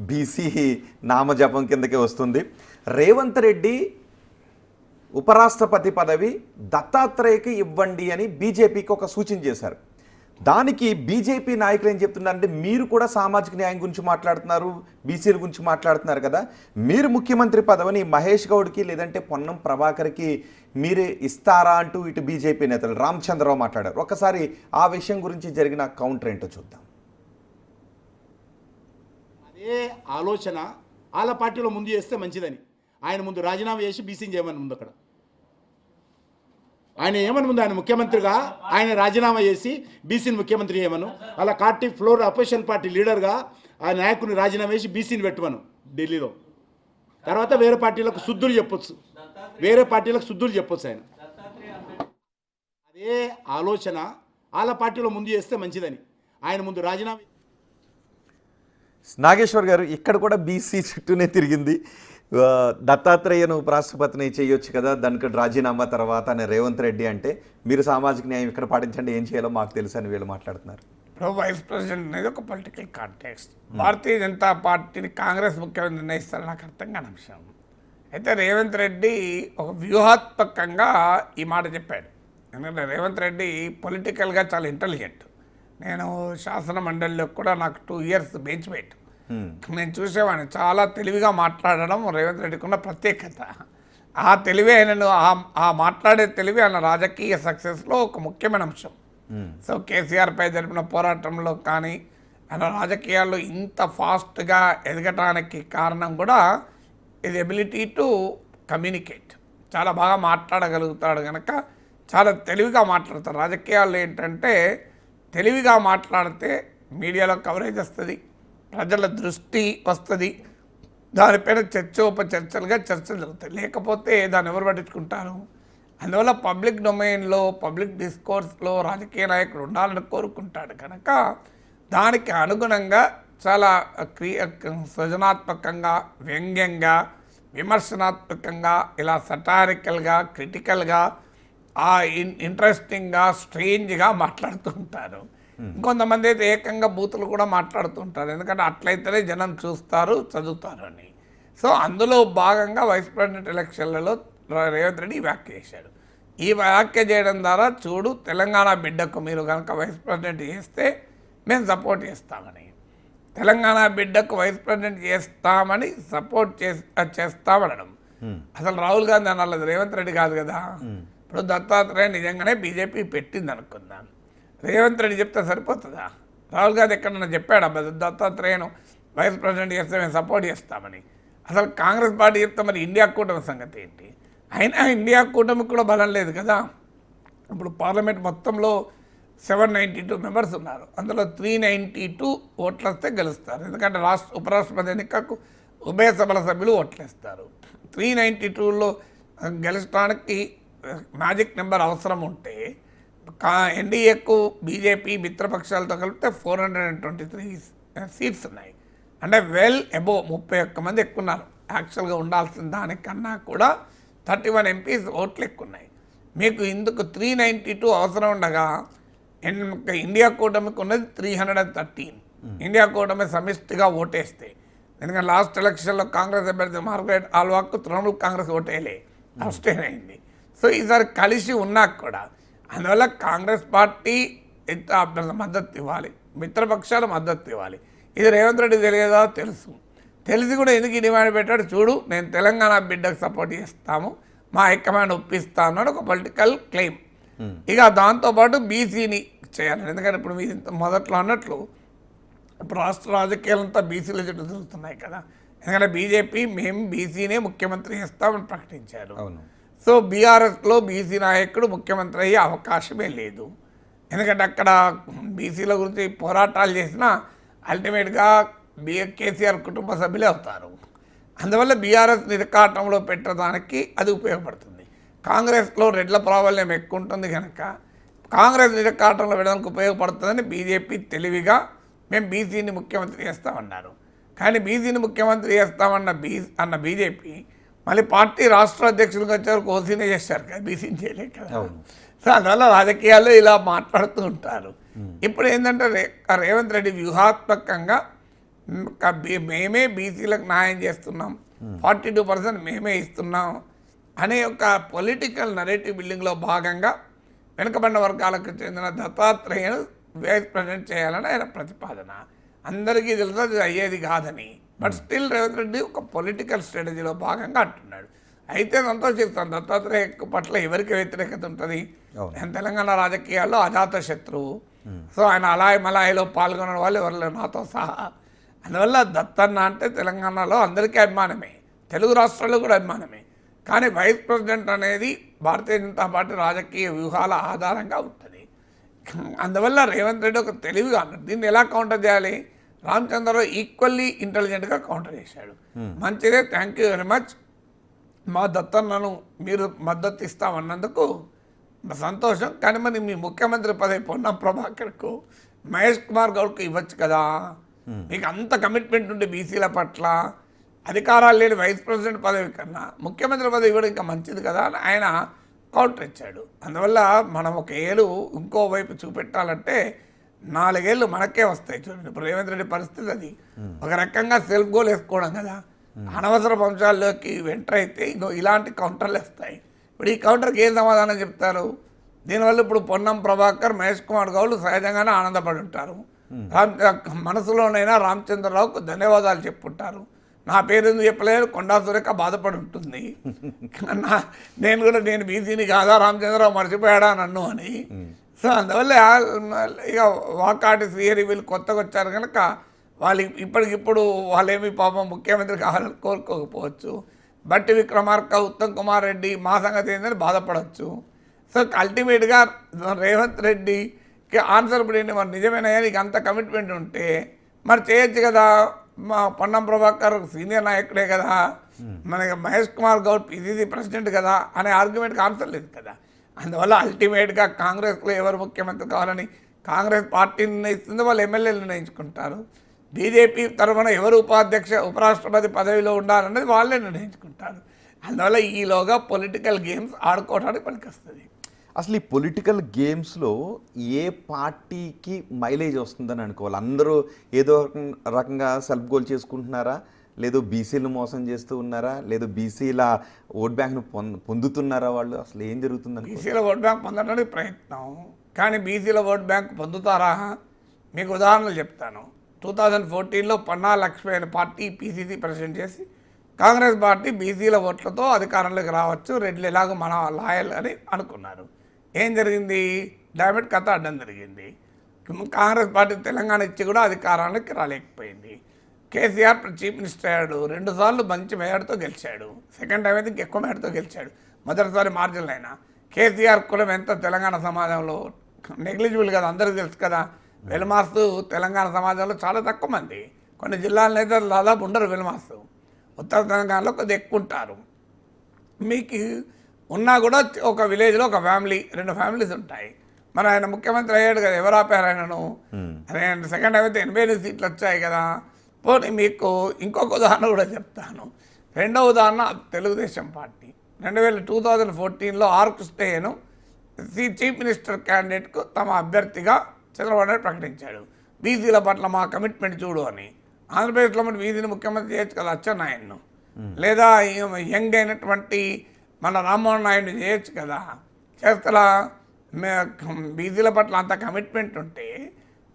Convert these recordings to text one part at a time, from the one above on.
BC నామజపం కిందకే వస్తుంది. రేవంత్ రెడ్డి ఉపరాష్ట్రపతి పదవి దత్తాత్రేయకి ఇవ్వండి అని బీజేపీకి ఒక సూచన చేశారు. దానికి బీజేపీ నాయకులు ఏం చెప్తున్నారంటే, మీరు కూడా సామాజిక న్యాయం గురించి మాట్లాడుతున్నారు, బీసీల గురించి మాట్లాడుతున్నారు కదా, మీరు ముఖ్యమంత్రి పదవిని మహేష్ గౌడ్కి లేదంటే పొన్నం ప్రభాకర్కి మీరే ఇస్తారా అంటూ ఇటు బీజేపీ నేతలు రామచంద్రరావు మాట్లాడారు. ఒకసారి ఆ విషయం గురించి జరిగిన కౌంటర్ ఏంటో చూద్దాం. అదే ఆలోచన వాళ్ళ పార్టీలో ముందు చేస్తే మంచిదని ఆయన ముందు రాజీనామా చేసి బీసీని చేయమని ముందు అక్కడ ఆయన ఏమని ముందు ఆయన ముఖ్యమంత్రిగా ఆయన రాజీనామా చేసి బీసీని ముఖ్యమంత్రి చేయమను, అలా పార్టీ ఫ్లోర్ అపోజిషన్ పార్టీ లీడర్గా ఆ నాయకుని రాజీనామా చేసి బీసీని పెట్టమను ఢిల్లీలో. తర్వాత వేరే పార్టీలకు శుద్ధులు చెప్పొచ్చు, ఆయన అదే ఆలోచన వాళ్ళ పార్టీలో ముందు చేస్తే మంచిదని ఆయన ముందు రాజీనామా. నాగేశ్వర్ గారు, ఇక్కడ కూడా బీసీ చుట్టూనే తిరిగింది. దత్తాత్రేయను ఉపరాష్ట్రపతిని చేయొచ్చు కదా, దానికి రాజీనామా తర్వాత అని రేవంత్ రెడ్డి అంటే, మీరు సామాజిక న్యాయం ఇక్కడ పాటించండి, ఏం చేయాలో మాకు తెలుసు అని వీళ్ళు మాట్లాడుతున్నారు. ఇప్పుడు వైస్ ప్రెసిడెంట్ అనేది ఒక పొలిటికల్ కాంటెక్స్ట్. భారతీయ జనతా పార్టీని కాంగ్రెస్ ముఖ్యమంత్రి నిర్ణయిస్తారు, నాకు అర్థం కాని అంశం. అయితే రేవంత్ రెడ్డి ఒక వ్యూహాత్మకంగా ఈ మాట చెప్పాడు. ఎందుకంటే రేవంత్ రెడ్డి పొలిటికల్గా చాలా ఇంటెలిజెంట్. నేను శాసన మండలిలో కూడా నాకు 2 years బెంచ్ మేట్. నేను చూసేవాడిని, చాలా తెలివిగా మాట్లాడడం రేవంత్ రెడ్డికి ఉన్న ప్రత్యేకత. ఆ తెలివి ఆయనను ఆ మాట్లాడే తెలివి ఆయన రాజకీయ సక్సెస్లో ఒక ముఖ్యమైన అంశం. సో కేసీఆర్పై జరిపిన పోరాటంలో కానీ ఆయన రాజకీయాల్లో ఇంత ఫాస్ట్గా ఎదగటానికి కారణం కూడా ఇది ఎబిలిటీ టు కమ్యూనికేట్. చాలా బాగా మాట్లాడగలుగుతాడు కనుక చాలా తెలివిగా మాట్లాడతారు. రాజకీయాల్లో ఏంటంటే తెలివిగా మాట్లాడితే మీడియాలో కవరేజ్ వస్తుంది, ప్రజల దృష్టి వస్తుంది, దానిపైన చర్చోపచర్చలుగా చర్చలు జరుగుతాయి. లేకపోతే దాన్ని ఎవరు పట్టించుకుంటారు? అందువల్ల పబ్లిక్ డొమైన్లో పబ్లిక్ డిస్కోర్స్లో రాజకీయ నాయకుడు ఉండాలని కోరుకుంటాడు కనుక దానికి అనుగుణంగా చాలా సృజనాత్మకంగా, వ్యంగ్యంగా, విమర్శనాత్మకంగా, ఇలా సటారికల్గా, క్రిటికల్గా, ఇంట్రెస్టింగ్గా, స్ట్రేంజ్గా మాట్లాడుతూ ఉంటారు. ఇంకొంతమంది అయితే ఏకంగా బూతులు కూడా మాట్లాడుతుంటారు, ఎందుకంటే అట్లయితేనే జనం చూస్తారు, చదువుతారు అని. సో అందులో భాగంగా వైస్ ప్రెసిడెంట్ ఎలక్షన్లలో రేవంత్ రెడ్డి వ్యాఖ్య చేశాడు. ఈ వ్యాఖ్య చేయడం ద్వారా, చూడు తెలంగాణ బిడ్డకు మీరు కనుక వైస్ ప్రెసిడెంట్ చేస్తే మేము సపోర్ట్ చేస్తామని, తెలంగాణ బిడ్డకు వైస్ ప్రెసిడెంట్ చేస్తామని సపోర్ట్ చేస్తామనడం. అసలు రాహుల్ గాంధీ అనాలి, రేవంత్ రెడ్డి కాదు కదా. ఇప్పుడు దత్తాత్రేయ నిజంగానే బీజేపీ పెట్టింది అనుకుందాం, రేవంత్ రెడ్డి చెప్తే సరిపోతుందా? రాహుల్ గాంధీ ఎక్కడన్నా చెప్పాడా దత్తాత్రేయను వైస్ ప్రెసిడెంట్ చేస్తే మేము సపోర్ట్ చేస్తామని? అసలు కాంగ్రెస్ పార్టీ చెప్తే మరి ఇండియా కూటమి సంగతి ఏంటి? అయినా ఇండియా కూటమికి కూడా బలం లేదు కదా. ఇప్పుడు పార్లమెంట్ మొత్తంలో 792 మెంబర్స్ ఉన్నారు, అందులో 392 ఓట్లు వస్తే గెలుస్తారు. ఎందుకంటే ఉపరాష్ట్రపతి ఎన్నికకు ఉభయ సభల సభ్యులు ఓట్లేస్తారు. 392లో గెలుచడానికి మ్యాజిక్ నెంబర్ అవసరం ఉంటే ఎన్డీఏకు బీజేపీ మిత్రపక్షాలతో కలిపితే 423 సీట్స్ ఉన్నాయి. అంటే వెల్ అబోవ్ 31 మంది ఎక్కువ ఉన్నారు. యాక్చువల్గా ఉండాల్సిన దానికన్నా కూడా 31 ఎంపీస్ ఓట్లు ఎక్కువ ఉన్నాయి. మీకు ఇందుకు 392 అవసరం ఉండగా ఇండియా కూటమికి ఉన్నది 313. ఇండియా కూటమి సమిష్టిగా ఓటేస్తే, ఎందుకంటే లాస్ట్ ఎలక్షన్లో కాంగ్రెస్ అభ్యర్థి మార్గరెట్ ఆల్వాకు తృణమూల్ కాంగ్రెస్ ఓటేలే, అబ్స్టైన్ అయింది. సో ఈసారి కలిసి ఉన్నా కూడా, అందువల్ల కాంగ్రెస్ పార్టీ మద్దతు ఇవ్వాలి, మిత్రపక్షాలు మద్దతు ఇవ్వాలి. ఇది రేవంత్ రెడ్డి తెలియదా? తెలిసి కూడా ఎందుకు ఈ డిమాండ్ పెట్టాడు? చూడు నేను తెలంగాణ బిడ్డకు సపోర్ట్ చేస్తాము, మా హైకమాండ్ ఒప్పిస్తాను అని ఒక పొలిటికల్ క్లెయిమ్. ఇక దాంతోపాటు బీసీని చేయాలి. ఎందుకంటే ఇప్పుడు మీ మొదట్లో అన్నట్లు ఇప్పుడు రాష్ట్ర రాజకీయాలంతా బీసీల చుట్టూ తిరుగుతున్నాయి కదా. ఎందుకంటే బీజేపీ మేము బీసీనే ముఖ్యమంత్రి చేస్తామని ప్రకటించారు. సో బీఆర్ఎస్లో బీసీ నాయకుడు ముఖ్యమంత్రి అయ్యే అవకాశమే లేదు. ఎందుకంటే అక్కడ బీసీల గురించి పోరాటాలు చేసినా అల్టిమేట్గా కేసీఆర్ కుటుంబ సభ్యులే అవుతారు. అందువల్ల బీఆర్ఎస్ నిరకాటంలో పెట్టడానికి అది ఉపయోగపడుతుంది. కాంగ్రెస్లో రెడ్ల ప్రాబల్యం ఎక్కువ ఉంటుంది కనుక కాంగ్రెస్ నిరకాటంలో పెట్టడానికి ఉపయోగపడుతుందని బీజేపీ తెలివిగా మేము బీసీని ముఖ్యమంత్రి చేస్తామన్నారు. కానీ బీసీని ముఖ్యమంత్రి చేస్తామన్న బీజేపీ మళ్ళీ పార్టీ రాష్ట్ర అధ్యక్షులుగా వచ్చారు, ఓసీనే చేశారు కదా, బీసీని చేయలేక కదా. సో అందువల్ల రాజకీయాల్లో ఇలా మాట్లాడుతూ ఉంటారు. ఇప్పుడు ఏంటంటే రేవంత్ రెడ్డి వ్యూహాత్మకంగా మేమే బీసీలకు న్యాయం చేస్తున్నాం, 42% మేమే ఇస్తున్నాం అనే ఒక పొలిటికల్ నరేటివ్ బిల్డింగ్లో భాగంగా వెనుకబడిన వర్గాలకు చెందిన దత్తాత్రేయను వైస్ ప్రెసిడెంట్ చేయాలని ఆయన ప్రతిపాదన. అందరికీ తెలుసు అది అయ్యేది కాదని, బట్ స్టిల్ రేవంత్ రెడ్డి ఒక పొలిటికల్ స్ట్రాటజీలో భాగంగా అంటున్నాడు. అయితే సంతోషిస్తాను, దత్తాత్రేయ పట్ల ఎవరికి వ్యతిరేకత ఉంటుంది? నేను తెలంగాణ రాజకీయాల్లో అజాత శత్రువు. సో ఆయన అలాయ్ మలాయిలో పాల్గొన్న వాళ్ళు ఎవరు నాతో సహా. అందువల్ల దత్తన్న అంటే తెలంగాణలో అందరికీ అభిమానమే, తెలుగు రాష్ట్రాల్లో కూడా అభిమానమే. కానీ వైస్ ప్రెసిడెంట్ అనేది భారతీయ జనతా పార్టీ రాజకీయ వ్యూహాల ఆధారంగా ఉంటుంది. అందువల్ల రేవంత్ రెడ్డి ఒక తెలివిగా అన్నాడు. దీన్ని ఎలా కౌంటర్ చేయాలి? రామచంద్రరావు ఈక్వల్లీ ఇంటెలిజెంట్గా కౌంటర్ చేశాడు. మంచిదే, థ్యాంక్ యూ వెరీ మచ్, మా దత్తన్నను మీరు మద్దతు ఇస్తామన్నందుకు సంతోషం. కానీ మరి మీ ముఖ్యమంత్రి పదవి పొన్నం ప్రభాకర్కు, మహేష్ కుమార్ గౌడ్కు ఇవ్వచ్చు కదా. మీకు అంత కమిట్మెంట్ ఉంటే బీసీల పట్ల అధికారాలు లేని వైస్ ప్రెసిడెంట్ పదవి కన్నా ముఖ్యమంత్రి పదవి ఇవ్వడం ఇంకా మంచిది కదా అని ఆయన కౌంటర్ ఇచ్చాడు. అందువల్ల మనం ఒక ఏళ్ళు ఇంకోవైపు చూపెట్టాలంటే 4 ఏళ్ళు మనకే వస్తాయి. చూడండి ఇప్పుడు రేవంత్ రెడ్డి పరిస్థితి అది. ఒక రకంగా సెల్ఫ్ గోల్ వేసుకోవడం కదా, అనవసర అంశాల్లోకి ఎంటర్ అయితే ఇలాంటి కౌంటర్లు వస్తాయి. ఇప్పుడు ఈ కౌంటర్కి ఏం సమాధానం చెప్తారు? దీనివల్ల ఇప్పుడు పొన్నం ప్రభాకర్, మహేష్ కుమార్ గౌడ్ సహజంగానే ఆనందపడి ఉంటారు. మనసులోనైనా రామచంద్రరావుకు ధన్యవాదాలు చెప్పుంటారు. నా పేరు ఎందుకు చెప్పలేదు, కొండా సురేఖ బాధపడి ఉంటుంది. నేను బీసీని కాదా, రామచంద్రరావు మర్చిపోయాడా నన్ను అని. సో అందువల్ల ఇక వాకాటి శ్రీహరి వీళ్ళు కొత్తగా వచ్చారు కనుక వాళ్ళు ఇప్పటికిప్పుడు వాళ్ళేమి పాపం ముఖ్యమంత్రి కావాలని కోరుకోకపోవచ్చు. బట్టి విక్రమార్క, ఉత్తమ్ కుమార్ రెడ్డి మా సంగతి ఏంటని బాధపడవచ్చు. సో అల్టిమేట్గా రేవంత్ రెడ్డికి ఆన్సర్ పడింది. మరి నిజమేనా, నీకు అంత కమిట్మెంట్ ఉంటే మరి చేయొచ్చు కదా. మా పొన్నం ప్రభాకర్ సీనియర్ నాయకుడే కదా, మనకి మహేష్ కుమార్ గౌడ్ పిసిసి ప్రెసిడెంట్ కదా అనే ఆర్గ్యుమెంట్కి ఆన్సర్ లేదు కదా. అందువల్ల అల్టిమేట్గా కాంగ్రెస్లో ఎవరు ముఖ్యమంత్రి కావాలని కాంగ్రెస్ పార్టీ నిర్ణయిస్తుంది, వాళ్ళు ఎమ్మెల్యేలు నిర్ణయించుకుంటారు. బీజేపీ తరఫున ఎవరు ఉపరాష్ట్రపతి పదవిలో ఉండాలనేది వాళ్ళే నిర్ణయించుకుంటారు. అందువల్ల ఈలోగా పొలిటికల్ గేమ్స్ ఆడుకోవడానికి పనికొస్తుంది. అసలు ఈ పొలిటికల్ గేమ్స్లో ఏ పార్టీకి మైలేజ్ వస్తుందని అనుకోవాలి? అందరూ ఏదో రకంగా సెల్ఫ్ గోల్ చేసుకుంటున్నారా, లేదు బీసీలు మోసం చేస్తూ ఉన్నారా, లేదు బీసీల ఓట్ బ్యాంక్ను పొందుతున్నారా? వాళ్ళు అసలు ఏం జరుగుతుందని? బీసీల ఓట్ బ్యాంక్ పొందడానికి ప్రయత్నం, కానీ బీసీల ఓట్ బ్యాంక్ పొందుతారా? మీకు ఉదాహరణలు చెప్తాను. 2014లో పన్నా లక్ష్మి అనే పార్టీ పీసీసీ ప్రెసిడెంట్ చేసి కాంగ్రెస్ పార్టీ బీసీల ఓట్లతో అధికారంలోకి రావచ్చు, రెడ్లు ఎలాగో మన లాయల్ అని అనుకున్నారు. ఏం జరిగింది? డైమెట్ కథ అడ్డం జరిగింది. కాంగ్రెస్ పార్టీ తెలంగాణ ఇచ్చి కూడా అధికారానికి రాలేకపోయింది. కేసీఆర్ చీఫ్ మినిస్టర్ అయ్యాడు, 2 సార్లు మంచి మేయర్తో గెలిచాడు, సెకండ్ టైం అయితే ఎక్కువ మేయర్తో గెలిచాడు, మొదటిసారి మార్జిన్లు అయినా. కేసీఆర్ కులం ఎంత తెలంగాణ సమాజంలో నెగ్లిజిబుల్ కదా, అందరికీ తెలుసు కదా. వెల్మార్సు తెలంగాణ సమాజంలో చాలా తక్కువ మంది, కొన్ని జిల్లాల్లో అయితే దాదాపు ఉండరు వెల్మార్సు. ఉత్తర తెలంగాణలో కొద్దిగా ఎక్కువ ఉంటారు. మీకు ఉన్నా కూడా ఒక విలేజ్లో ఒక ఫ్యామిలీ, 2 ఫ్యామిలీస్ ఉంటాయి. మరి ఆయన ముఖ్యమంత్రి అయ్యాడు కదా, ఎవరు ఆపారు ఆయనను? అదే సెకండ్ టైం అయితే 88 సీట్లు వచ్చాయి కదా. పోనీ మీకు ఇంకొక ఉదాహరణ కూడా చెప్తాను. రెండవ ఉదాహరణ తెలుగుదేశం పార్టీ 2014లో ఆర్ కృష్ణయ్యను చీఫ్ మినిస్టర్ క్యాండిడేట్కు తమ అభ్యర్థిగా చంద్రబాబు నాయుడు ప్రకటించాడు. బీసీల పట్ల మా కమిట్మెంట్ చూడు అని. ఆంధ్రప్రదేశ్లో మన బీసీని ముఖ్యమంత్రి చేయొచ్చు కదా అచ్చెన్నాయుడును, లేదా యంగ్ అయినటువంటి మన రామ్మోహన్ నాయుడు చేయొచ్చు కదా. చేస్తలా బీసీల పట్ల అంత కమిట్మెంట్ ఉంటే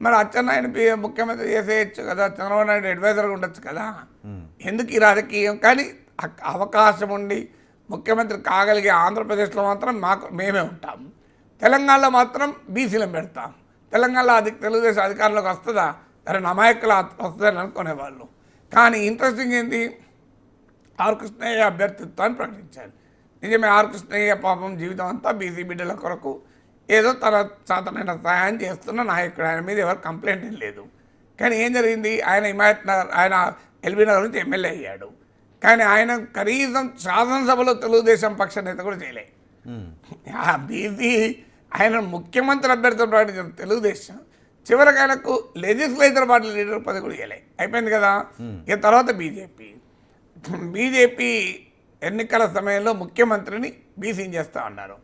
మరి అచ్చెన్నాయుడు ముఖ్యమంత్రి చేసేయచ్చు కదా, చంద్రబాబు నాయుడు అడ్వైజర్గా ఉండొచ్చు కదా. ఎందుకు ఈ రాజకీయం? కానీ అవకాశం ఉండి ముఖ్యమంత్రి కాగలిగే ఆంధ్రప్రదేశ్లో మాత్రం మేమే ఉంటాం, తెలంగాణలో మాత్రం బీసీలను పెడతాం. తెలంగాణలో తెలుగుదేశం అధికారంలోకి వస్తుందా? సరే నమాయకులు వస్తుందని అనుకునేవాళ్ళు. కానీ ఇంట్రెస్టింగ్ ఏంటి, ఆర్ కృష్ణయ్య అభ్యర్థిత్వాన్ని ప్రకటించారు. నిజమే, ఆర్ కృష్ణయ్య పాపం జీవితం అంతా బీసీ బిడ్డల కొరకు ఏదో తన సాతనైన సహాయం చేస్తున్న నాయకుడు, ఆయన మీద ఎవరు కంప్లైంట్ ఏం లేదు. కానీ ఏం జరిగింది, ఆయన హిమాయత్ నగర్, ఆయన ఎల్బీ నగర్ నుంచి ఎమ్మెల్యే అయ్యాడు. కానీ ఆయన కనీసం శాసనసభలో తెలుగుదేశం పక్ష నేత కూడా చేయలే. బీసీ ఆయన ముఖ్యమంత్రి అభ్యర్థులు ప్రకటించిన తెలుగుదేశం చివరికి ఆయనకు లెజిస్లేచర్ పార్టీ లీడర్ పదవి కూడా ఇవ్వలే. అయిపోయింది కదా. ఇక తర్వాత బీజేపీ ఎన్నికల సమయంలో ముఖ్యమంత్రిని బీసీని చేస్తూ ఉన్నారు.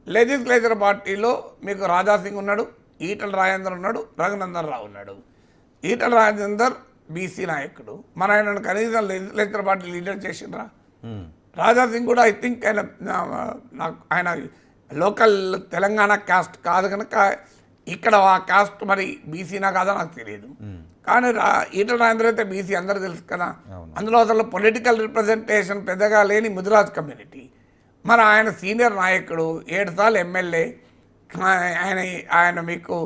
లెజిస్లేచర్ పార్టీలో మీకు రాజాసింగ్ ఉన్నాడు, ఈటల రాజేందర్ ఉన్నాడు, రఘునందన్ రావు ఉన్నాడు. ఈటల రాజేందర్ బీసీ నాయకుడు, మరి ఆయన కనీసం లెజిస్లేచర్ పార్టీ లీడర్ చేసిండ్రా? రాజా సింగ్ కూడా ఐ థింక్ ఆయన లోకల్ తెలంగాణ కాస్ట్ కాదు కనుక ఇక్కడ ఆ కాస్ట్ మరి బీసీనా కాదో నాకు తెలియదు. కానీ ఈటల రాజేందర్ అయితే బీసీ అందరూ తెలుసు కదా. అందులో అసలు పొలిటికల్ రిప్రజెంటేషన్ పెద్దగా లేని ముదిరాజ్ కమ్యూనిటీ. మరి ఆయన సీనియర్ నాయకుడు, 7 సార్లు ఎమ్మెల్యే. ఆయన మీకు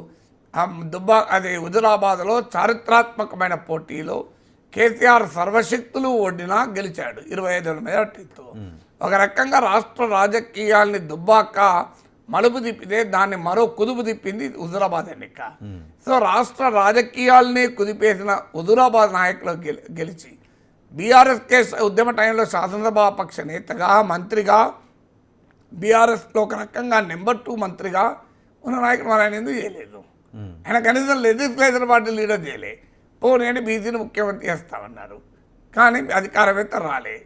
హుజురాబాద్లో చారిత్రాత్మకమైన పోటీలో కేసీఆర్ సర్వశక్తులు ఒడ్డినా గెలిచాడు 25,000 మెజార్టీతో. ఒక రకంగా రాష్ట్ర రాజకీయాల్ని దుబ్బాక మలుపు తిప్పితే దాన్ని మరో కుదుపు తిప్పింది హుజురాబాద్ ఎన్నిక. సో రాష్ట్ర రాజకీయాల్ని కుదిపేసిన హుజురాబాద్ నాయకులు గెలిచి బీఆర్ఎస్ కేసు ఉద్యమ టైంలో శాసనసభాపక్ష నేతగా, మంత్రిగా, బీఆర్ఎస్లో ఒక రకంగా నెంబర్ 2 మంత్రిగా ఉన్న నాయకుడు మరి ఆయన ఎందుకు చేయలేదు? ఆయన కనీసం లెజిస్లేచర్ పార్టీ లీడర్ చేయలే. నేను బీసీని ముఖ్యమంత్రి చేస్తామన్నారు, కానీ అధికారవేత్త రాలే.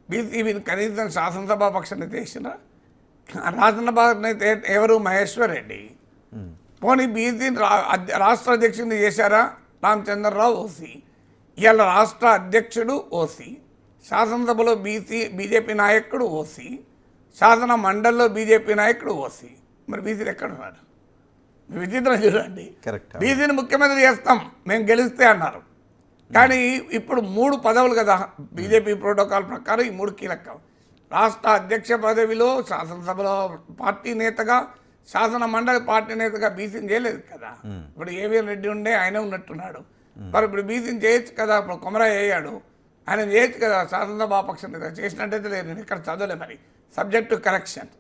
బీసీ కనీసం శాసనసభాపక్ష నేత చేసిన శాసనసభ నేత ఎవరు? మహేశ్వర్ రెడ్డి. పోనీ బీసీని రాష్ట్ర అధ్యక్షుడిని చేశారా? రామచంద్రరావు ఓసీ. ఇవాళ రాష్ట్ర అధ్యక్షుడు ఓసీ, శాసనసభలో బీజేపీ నాయకుడు ఓసీ, శాసన మండలిలో బీజేపీ నాయకుడు ఓసీ. మరి బీసీలు ఎక్కడ ఉన్నారు? విచిత్రం చూడండి. బీసీని ముఖ్యమంత్రి చేస్తాం మేము గెలిస్తే అన్నారు, కానీ ఇప్పుడు 3 పదవులు కదా బీజేపీ ప్రోటోకాల్ ప్రకారం. ఈ 3 కీలకం. రాష్ట్ర అధ్యక్ష పదవిలో శాసనసభలో పార్టీ నేతగా, శాసన మండలి పార్టీ నేతగా బీసీని చేయలేదు కదా. ఇప్పుడు ఏవిఎన్ రెడ్డి ఉండే ఆయన ఉన్నట్టున్నాడు. మరి ఇప్పుడు బీసీని చేయొచ్చు కదా. ఇప్పుడు కొమరయ్య అయ్యాడు, ఆయన చేయొచ్చు కదా శాసనసభాపక్ష నేత. చేసినట్టయితే లేదు, నేను ఇక్కడ చదవలే. మరి సబ్జెక్టు కరెక్షన్.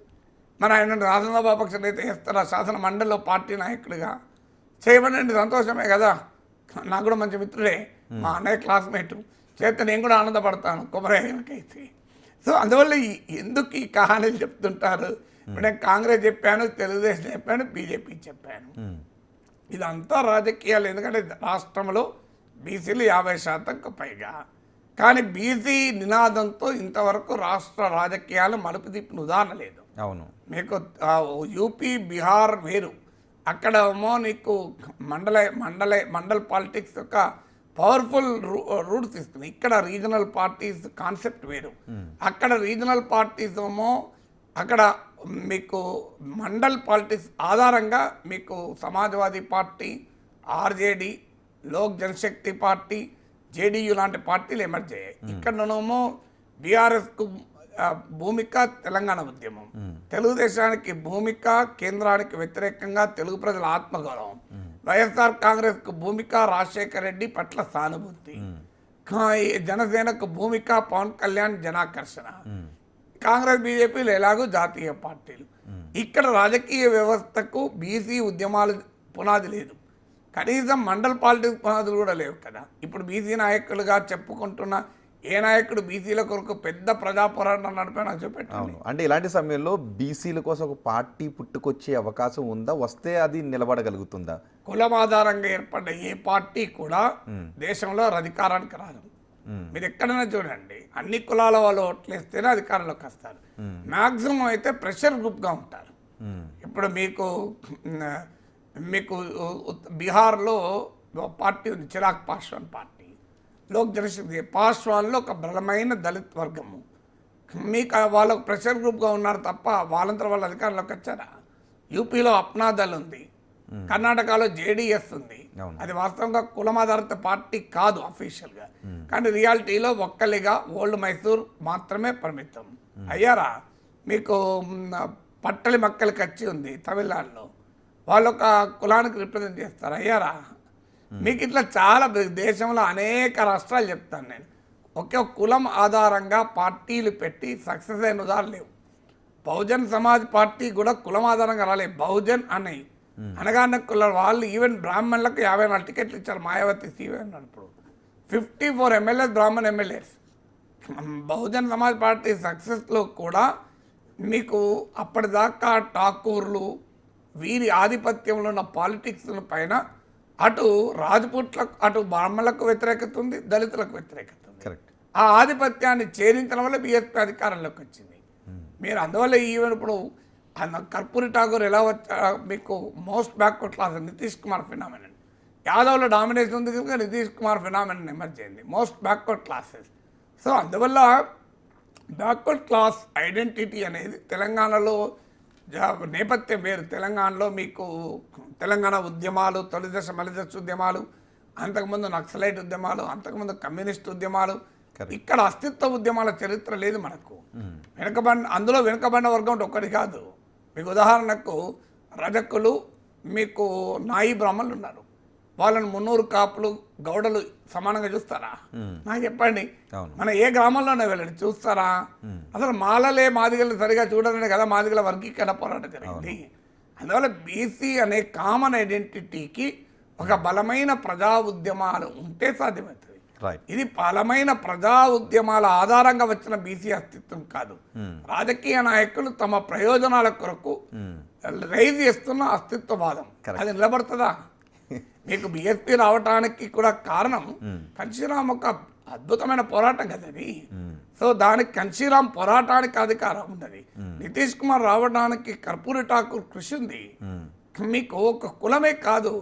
మరి ఆయన శాసనసభాపక్ష నేత చేస్తారా? శాసన మండలిలో పార్టీ నాయకుడిగా చేయమనండి, సంతోషమే కదా. నాకు కూడా మంచి మిత్రుడే, మా అన్నయ్య క్లాస్మేటు చేస్తే నేను కూడా ఆనందపడతాను కొమరయ్యకైతే. సో అందువల్ల ఎందుకు ఈ కహానీలు చెప్తుంటారు? ఇప్పుడు నేను కాంగ్రెస్ చెప్పాను, తెలుగుదేశం చెప్పాను, బీజేపీ చెప్పాను. ఇదంతా రాజకీయాలు. ఎందుకంటే రాష్ట్రంలో బీసీలు 50% పైగా. కానీ బీసీ నినాదంతో ఇంతవరకు రాష్ట్ర రాజకీయాలు మలుపు తిప్పిన ఉదాహరణ లేదు. అవును, మీకు యూపీ, బీహార్ వేరు. అక్కడ ఏమో నీకు మండల్ పాలిటిక్స్ యొక్క పవర్ఫుల్ రూట్స్ ఇస్తుంది. ఇక్కడ రీజనల్ పార్టీస్ కాన్సెప్ట్ వేరు. అక్కడ రీజనల్ పార్టీస్ ఏమో అక్కడ మీకు మండల్ పాలిటిక్స్ ఆధారంగా మీకు Samajwadi party, RJD, Lok Janshakti party, JDU లాంటి పార్టీలు ఎమర్జ్ అయ్యాయి. ఇక్కడనేమో బీఆర్ఎస్కు భూమిక తెలంగాణ ఉద్యమం, తెలుగుదేశానికి భూమిక కేంద్రానికి వ్యతిరేకంగా తెలుగు ప్రజల ఆత్మగౌరవం, వైఎస్ఆర్ కాంగ్రెస్కు భూమిక రాజశేఖర రెడ్డి పట్ల సానుభూతి, జనసేనకు భూమిక పవన్ కళ్యాణ్ జనాకర్షణ, కాంగ్రెస్ బీజేపీలు ఎలాగో జాతీయ పార్టీలు. ఇక్కడ రాజకీయ వ్యవస్థకు బీసీ ఉద్యమాలు పునాది లేదు, కనీసం మండల్ పాలిటిక్స్ పునాదులు కూడా లేవు కదా. ఇప్పుడు బీసీ నాయకులుగా చెప్పుకుంటున్న ఏ నాయకుడు బీసీల కొరకు పెద్ద ప్రజా పోరాటం నడిపా నాకు చెప్పండి. అంటే ఇలాంటి సమయంలో బీసీల కోసం ఒక పార్టీ పుట్టుకొచ్చే అవకాశం ఉందా? వస్తే అది నిలబడగలుగుతుందా? కులం ఆధారంగా ఏర్పడ్డ ఏ పార్టీ కూడా దేశంలో అధికారానికి రాదు. మీరు ఎక్కడైనా చూడండి, అన్ని కులాల వాళ్ళు ఓట్లేస్తేనే అధికారంలోకి వస్తారు. మ్యాక్సిమం అయితే ప్రెషర్ గ్రూప్గా ఉంటారు. ఇప్పుడు మీకు బీహార్లో పార్టీ ఉంది, చిరాగ్ పాస్వాన్ పార్టీ, లోక్ జనశక్తి. పాస్వాన్లో ఒక బలమైన దళిత్ వర్గము. మీకు వాళ్ళకు ప్రెషర్ గ్రూప్గా ఉన్నారు తప్ప వాళ్ళంతా వాళ్ళ అధికారంలోకి వచ్చారా? యూపీలో అప్నా దళ్ ఉంది, కర్ణాటకలో జేడీఎస్ ఉంది. అది వాస్తవంగా కులమాధారిత పార్టీ కాదు అఫీషియల్గా, కానీ రియాలిటీలో ఒక్కలిగా ఓల్డ్ మైసూర్ మాత్రమే పరిమితం అయ్యారా. మీకు పట్టలి మక్కలి కచ్చి ఉంది తమిళనాడులో, వాళ్ళు ఒక కులానికి రిప్రజెంట్ చేస్తారు అయ్యారా. మీకు ఇట్లా చాలా దేశంలో అనేక రాష్ట్రాలు చెప్తాను నేను. ఒకే కులం ఆధారంగా పార్టీలు పెట్టి సక్సెస్ అయిన ఉదాహరణ లేవు. బహుజన్ సమాజ్ పార్టీ కూడా కులం ఆధారంగా రాలేదు. బహుజన్ అని అనగానే కుల వాళ్ళు ఈవెన్ బ్రాహ్మణులకు 54 టికెట్లు ఇచ్చారు. మాయావతి సీవే అన్నాడు. ఇప్పుడు 54 MLAs Brahman MLAs. Bahujan Samaj party సక్సెస్లో కూడా మీకు అప్పటిదాకా ఠాకూర్లు వీరి ఆధిపత్యంలో ఉన్న పాలిటిక్స్ పైన అటు రాజపుట్లకు అటు బ్రాహ్మణులకు వ్యతిరేకత ఉంది, దళితులకు వ్యతిరేకత ఉంది. ఆ ఆధిపత్యాన్ని ఛేదించడం వల్ల బీఎస్పీ అధికారంలోకి వచ్చింది. మీరు అందువల్ల ఈవెన్ ఇప్పుడు కర్పూరి ఠాకూర్ ఎలా వచ్చా మీకు most backward class Nitish Kumar phenomenon యాదవ్లో డామినేషన్ ఉంది కనుక నితీష్ కుమార్ ఫినామినన్ ఎమర్జ్ అయింది, మోస్ట్ బ్యాక్వర్డ్ క్లాసెస్. సో అందువల్ల బ్యాక్వర్డ్ క్లాస్ ఐడెంటిటీ అనేది తెలంగాణలో నేపథ్యం వేరు. తెలంగాణలో మీకు తెలంగాణ ఉద్యమాలు, తొలిదశ మలిదశ ఉద్యమాలు, అంతకుముందు నక్సలైట్ ఉద్యమాలు, అంతకుముందు కమ్యూనిస్ట్ ఉద్యమాలు, ఇక్కడ అస్తిత్వ ఉద్యమాల చరిత్ర లేదు మనకు. అందులో వెనుకబడిన వర్గం ఒక్కటి కాదు. మీకు ఉదాహరణకు రజకులు, మీకు నాయి బ్రాహ్మణులు ఉన్నారు. వాళ్ళని 300 కాపులు, గౌడలు సమానంగా చూస్తారా? నాకు చెప్పండి, మన ఏ గ్రామంలోనే వెళ్ళండి చూస్తారా? అసలు మాలలే మాదిగలు సరిగా చూడాలనే కదా మాదిగల వర్గీకరణ పోరాటం జరిగింది. అందువల్ల బీసీ అనే కామన్ ఐడెంటిటీకి ఒక బలమైన ప్రజా ఉద్యమాలు ఉంటే సాధ్యమవుతుంది. ఇది బలమైన ప్రజా ఉద్యమాల ఆధారంగా వచ్చిన బీసీ అస్తిత్వం కాదు. రాజకీయ నాయకులు తమ ప్రయోజనాల కొరకు రైజ్ చేస్తున్న అస్తిత్వవాదం అది నిలబడుతుందా? మీకు బీఎస్పీ రావడానికి కూడా కారణం కన్షీరామ్ ఒక అద్భుతమైన పోరాటం కదది. సో దానికి కన్షీరామ్ పోరాటానికి అధికారం ఉన్నది. నితీష్ కుమార్ రావడానికి కర్పూరి ఠాకూర్ కృషి ఉంది. మీకు ఒక కులమే కాదు,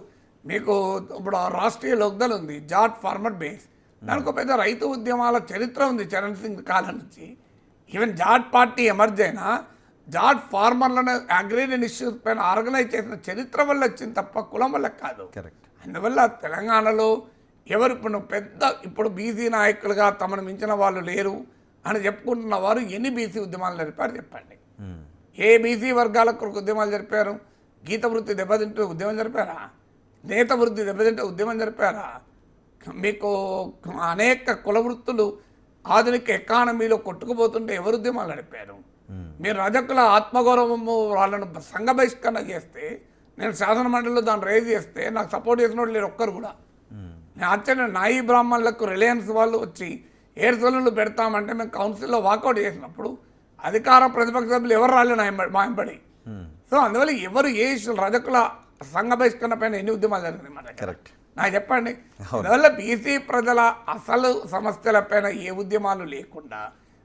మీకు ఇప్పుడు రాష్ట్రీయ లోక్దల్ ఉంది, జాట్ ఫార్మర్ బేస్, దానికి ఒక పెద్ద రైతు ఉద్యమాల చరిత్ర ఉంది చరణ్ సింగ్ కాలం నుంచి. ఈవెన్ జాట్ పార్టీ ఎమర్జ్ అయినా జాట్ ఫార్మర్లను అగ్రేరియన్ ఇష్యూస్ పైన ఆర్గనైజ్ చేసిన చరిత్ర వల్ల వచ్చింది తప్ప కులం వల్ల కాదు. అందువల్ల తెలంగాణలో ఎవరు ఇప్పుడు బీసీ నాయకులుగా తమను మించిన వాళ్ళు లేరు అని చెప్పుకుంటున్న వారు ఎన్ని బీసీ ఉద్యమాలు జరిపారు చెప్పండి? ఏ బీసీ వర్గాల కొరకు ఉద్యమాలు జరిపారు? గీత వృత్తి దెబ్బతింటే ఉద్యమం జరిపారా? నేత వృత్తి దెబ్బతింటే ఉద్యమం జరిపారా? మీకు అనేక కుల వృత్తులు ఆధునిక ఎకానమీలో కొట్టుకుపోతుంటే ఎవరు ఉద్యమాలు నడిపారు? మీరు రజకుల ఆత్మగౌరవము వాళ్ళను సంఘ బహిష్కరణ చేస్తే, నేను శాసన మండలిలో దాన్ని రైజ్ చేస్తే నాకు సపోర్ట్ చేసిన వాళ్ళు లేరు ఒక్కరు కూడా. నేను ఆశ్చర్యం, నాయి బ్రాహ్మణులకు రిలయన్స్ వాళ్ళు వచ్చి 7 సెలవులు పెడతామంటే మేము కౌన్సిల్లో వాకౌట్ చేసినప్పుడు అధికార ప్రతిపక్ష సభ్యులు ఎవరు రాలేదు మా వెంబడి. సో అందువల్ల ఎవరు ఏ ఇష్యూలు రజకుల సంఘ బహిష్కరణ పైన ఎన్ని ఉద్యమాలు జరిగినాయి మన దగ్గర నాకు చెప్పండి. అందువల్ల బీసీ ప్రజల అసలు సమస్యలపైన ఏ ఉద్యమాలు లేకుండా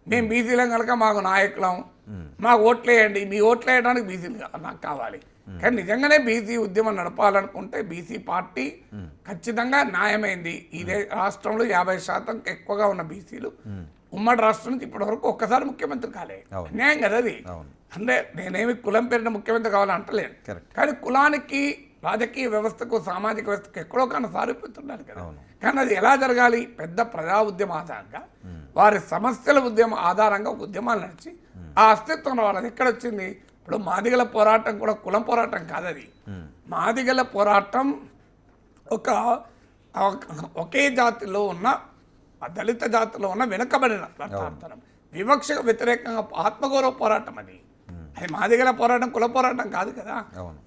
మేము బీసీలం కనుక మాకు నాయకులం, మాకు ఓట్లేయండి, మీ ఓట్లు వేయడానికి బీసీలు నాకు కావాలి. కానీ నిజంగానే బీసీ ఉద్యమం నడపాలనుకుంటే బీసీ పార్టీ ఖచ్చితంగా న్యాయమైంది. ఇదే రాష్ట్రంలో 50% ఎక్కువగా ఉన్న బీసీలు ఉమ్మడి రాష్ట్రం నుంచి ఇప్పటి వరకు ఒక్కసారి ముఖ్యమంత్రి కాలే. న్యాయం కదా అది. అంటే నేనేమి కులం పేరిన ముఖ్యమంత్రి కావాలని అంటలేను, కానీ కులానికి రాజకీయ వ్యవస్థకు సామాజిక వ్యవస్థకు ఎక్కడో కానీ సారూప్యతుండాలి కదా. కానీ అది ఎలా జరగాలి? పెద్ద ప్రజా ఉద్యమ ఆధారంగా, వారి సమస్యల ఉద్యమ ఆధారంగా ఒక ఉద్యమాలు నడిచి ఆ అస్తిత్వం వాళ్ళది ఎక్కడ వచ్చింది? ఇప్పుడు మాదిగల పోరాటం కూడా కులం పోరాటం కాదు. అది మాదిగల పోరాటం ఒకే జాతిలో ఉన్న దళిత జాతిలో ఉన్న వెనుకబడిన ప్రతార్థనం, వివక్షకు వ్యతిరేకంగా ఆత్మగౌరవ పోరాటం. అది మాదిగల పోరాటం కుల పోరాటం కాదు కదా.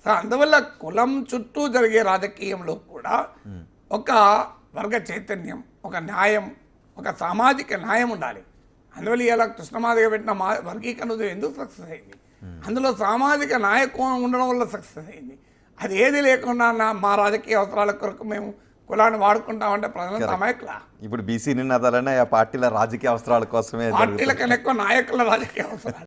సో అందువల్ల కులం చుట్టూ జరిగే రాజకీయంలో కూడా ఒక వర్గ చైతన్యం, ఒక న్యాయం, ఒక సామాజిక న్యాయం ఉండాలి. అందువల్ల ఇలా కృష్ణమాదిగ పెట్టిన వర్గీకరణ ఎందుకు సక్సెస్ అయింది? అందులో సామాజిక నాయకత్వం ఉండడం వల్ల సక్సెస్ అయింది. అది ఏది లేకుండా మా రాజకీయ అవసరాల కొరకు మేము కులాన్ని వాడుకుంటామంటే ప్రజలంతా అమాయకులా? ఇప్పుడు బీసీ నినాదాలనే ఆ పార్టీల రాజకీయ అవసరాల కోసమే, పార్టీల కన్నా ఎక్కువ నాయకుల రాజకీయ అవసరాలు.